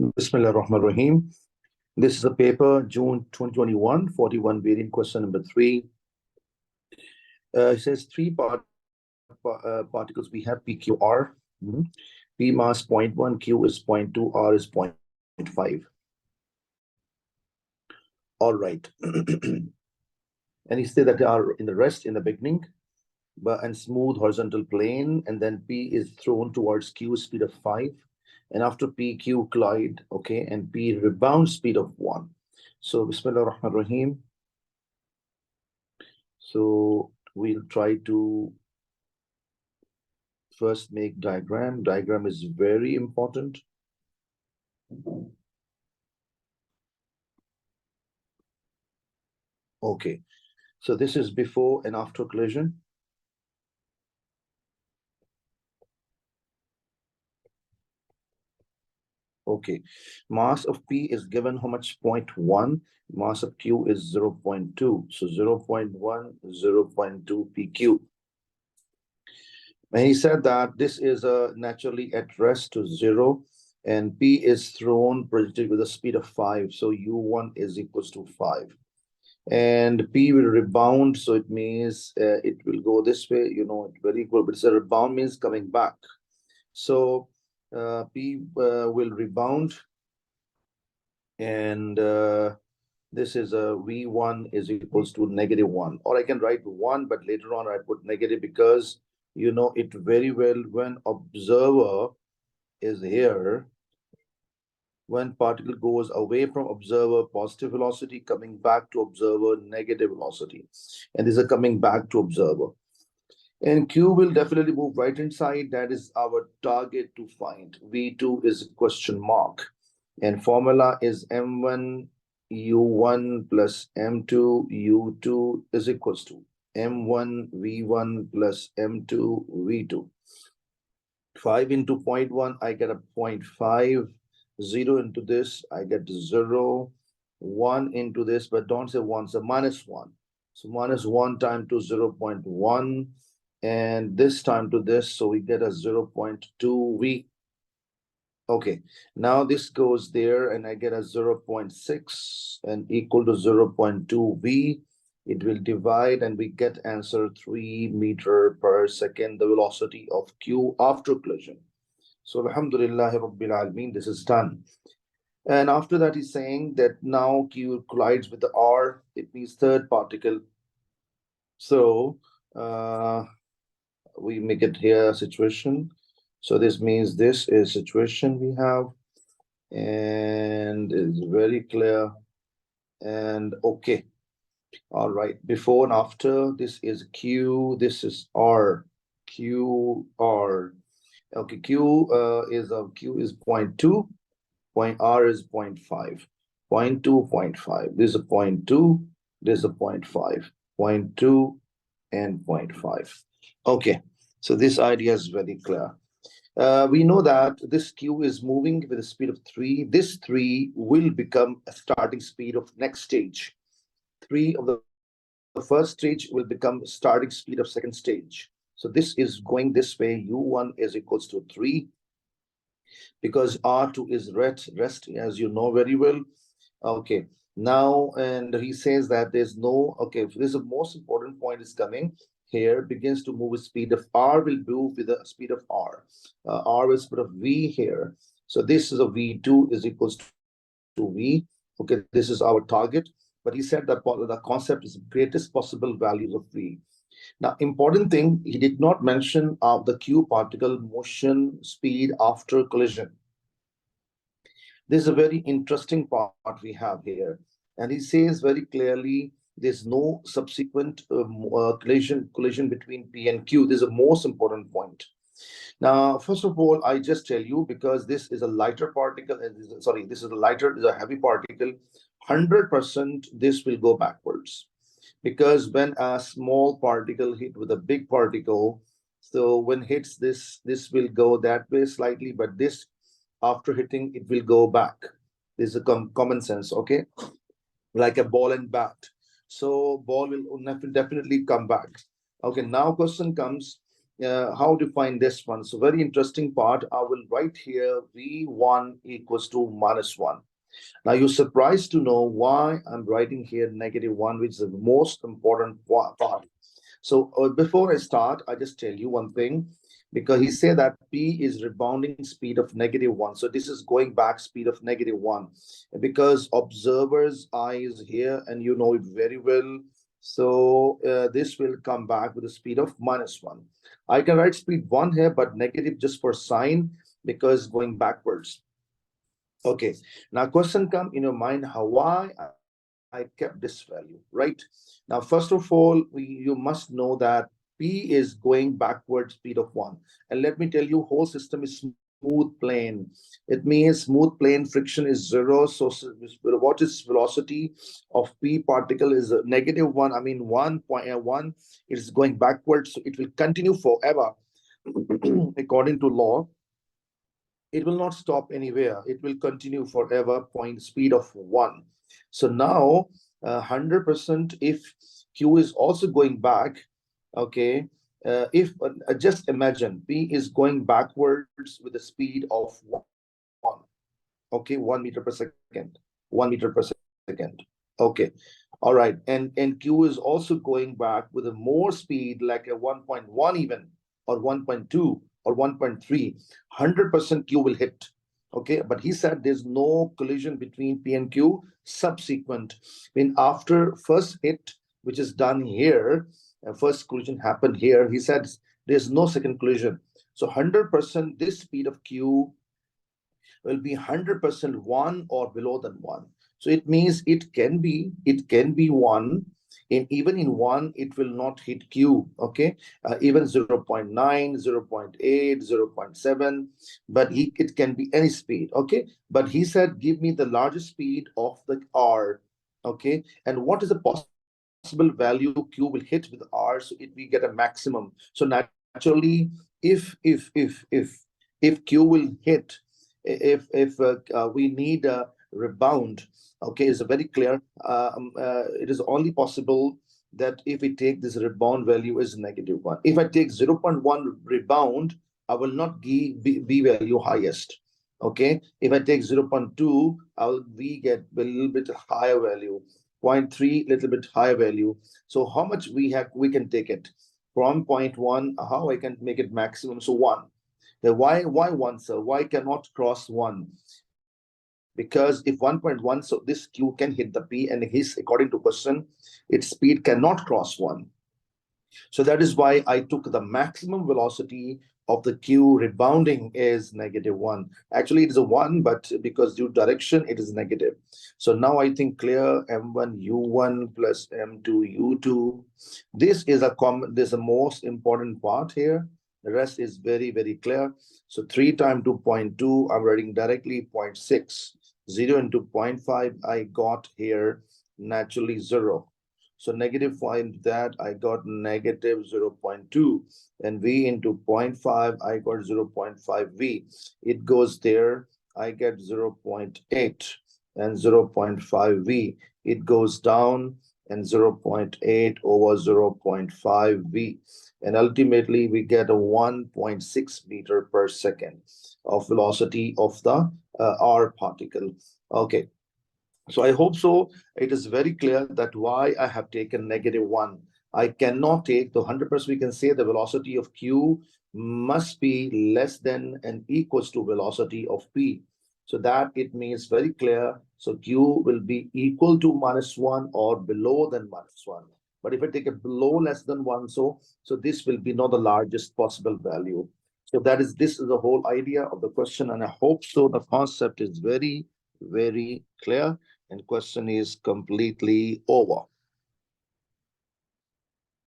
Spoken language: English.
Bismillah ar-Rahman ar-Rahim. This is a paper, June 2021, 41 variant question number 3. It says particles we have PQR. P mass 0.1, Q is 0.2, R is 0.5. All right. And he said that they are in the rest in the beginning, and smooth horizontal plane, and then P is thrown towards Q speed of 5. And after P, Q collide, okay, and P rebound speed of 1. So, Bismillah ar-Rahman ar-Rahim. So, we'll try to first make diagram. Diagram is very important. Okay, so this is before and after collision. Okay, mass of P is given how much? 0.1. Mass of Q is 0.2. So 0.1, 0.2 PQ. And he said that this is naturally at rest to 0, and P is thrown projected with a speed of 5. So U1 is equals to 5. And P will rebound, so it means it will go this way, it's very equal, but it's a rebound means coming back. So P will rebound, and this is a V1 is equals to -1. Or I can write 1, but later on I put negative because you know it very well when observer is here. When particle goes away from observer, positive velocity, coming back to observer, negative velocity. And these are coming back to observer. And Q will definitely move right hand side. That is our target to find. V2 is question mark. And formula is M1 U1 plus M2 U2 is equals to M1 V1 plus M2 V2. 5 into 0.1, I get a 0.5. 0 into this, I get 0. 1 into this, but don't say 1, so -1. So -1 time to 0.1, and this time to this, so we get a 0.2 V. Okay, now this goes there, and I get a 0.6 and equal to 0.2 V. It will divide, and we get answer 3 meter per second, the velocity of Q after collision. So Alhamdulillah Rabbil Alameen, this is done. And after that, he's saying that now Q collides with the R, it means third particle. So we make it here situation. So this means this is situation we have, and it's very clear. And okay, all right, before and after, this is Q, this is R, Q, R. Okay, Q is 0.2, point R is 0.5, 0.2, 0.5. This is a 0.2, this is a 0.5, 0.2 and 0.5. Okay, so this idea is very clear. We know that this Q is moving with a speed of 3. This 3 will become a starting speed of next stage. 3 of the first stage will become starting speed of second stage. So this is going this way. U1 is equals to 3 because R2 is rest, as you know very well. Okay, now, and he says that there's no, okay, this is the most important point is coming here, begins to move with speed of R, will move with the speed of R. R is speed of V here. So this is a V2 is equals to V. Okay, this is our target. But he said that the concept is greatest possible values of V. Now, important thing, he did not mention the Q particle motion speed after collision. This is a very interesting part we have here. And he says very clearly, there's no subsequent collision between P and Q. This is the most important point. Now, first of all, I just tell you, because this is a lighter particle, this is a heavy particle, 100% this will go backwards. Because when a small particle hit with a big particle, so when hits this will go that way slightly, but this after hitting it will go back. This is a common sense, okay? Like a ball and bat. So ball will definitely come back. Okay, now question comes, how to find this one. So very interesting part. I will write here V1 equals to -1. Now you're surprised to know why I'm writing here -1, which is the most important part. So before I start, I just tell you one thing, because he said that P is rebounding speed of -1. So this is going back speed of -1, because observer's eye is here and you know it very well. So this will come back with a speed of -1. I can write speed 1 here, but negative just for sign, because going backwards. Okay, now question come in your mind, why I kept this value, right? Now, first of all, you must know that P is going backward speed of 1. And let me tell you, whole system is smooth plane. It means smooth plane, friction is 0. So what is velocity of P particle is a -1. I mean 1.1. It is going backwards, so it will continue forever. According to law, it will not stop anywhere. It will continue forever, point speed of 1. So now 100%, if Q is also going back, okay, if just imagine P is going backwards with a speed of 1, okay, 1 meter per second, 1 meter per second, okay, all right, and Q is also going back with a more speed, like a 1.1 even, or 1.2 or 1.3, 100% Q will hit. Okay, but he said there's no collision between P and Q subsequent. I mean, after first hit, which is done here, first collision happened here, he said there's no second collision. So 100% this speed of Q will be 100% 1 or below than 1. So it means it can be 1, and even in 1 it will not hit Q. Okay, even 0.9, 0.8, 0.7, but it can be any speed. Okay, but he said give me the largest speed of the R. Okay, and what is the possible value Q will hit with R, so we get a maximum. So naturally, if Q will hit, if we need a rebound, okay, is very clear. It is only possible that if we take this rebound value is -1. If I take 0.1 rebound, I will not give B value highest. Okay, if I take 0.2, we get a little bit higher value. 0.3, little bit higher value. So how much we can take it from 0.1? How I can make it maximum? So 1. Why 1, sir? Why cannot cross 1? Because if 1.1, so this Q can hit the P, and according to question, its speed cannot cross 1. So that is why I took the maximum velocity of the Q rebounding is -1. Actually, it is a 1, but because due direction, it is negative. So now I think clear, M1 U1 plus M2 U2. This is the most important part here. The rest is very, very clear. So 3 times 2.2, I'm writing directly 0.6. 0 into 0.5, I got here naturally 0. So -5 that I got -0.2, and V into 0.5, I got 0.5 V. It goes there, I get 0.8 and 0.5 V. It goes down and 0.8 over 0.5 V. And ultimately we get a 1.6 meter per second of velocity of the R particle. Okay. So I hope so. It is very clear that why I have taken -1. I cannot take the 100%. We can say the velocity of Q must be less than and equals to velocity of P. So that it means very clear. So Q will be equal to -1 or below than -1. But if I take it below less than 1, so this will be not the largest possible value. So this is the whole idea of the question, and I hope so. The concept is very, very clear, and question is completely over.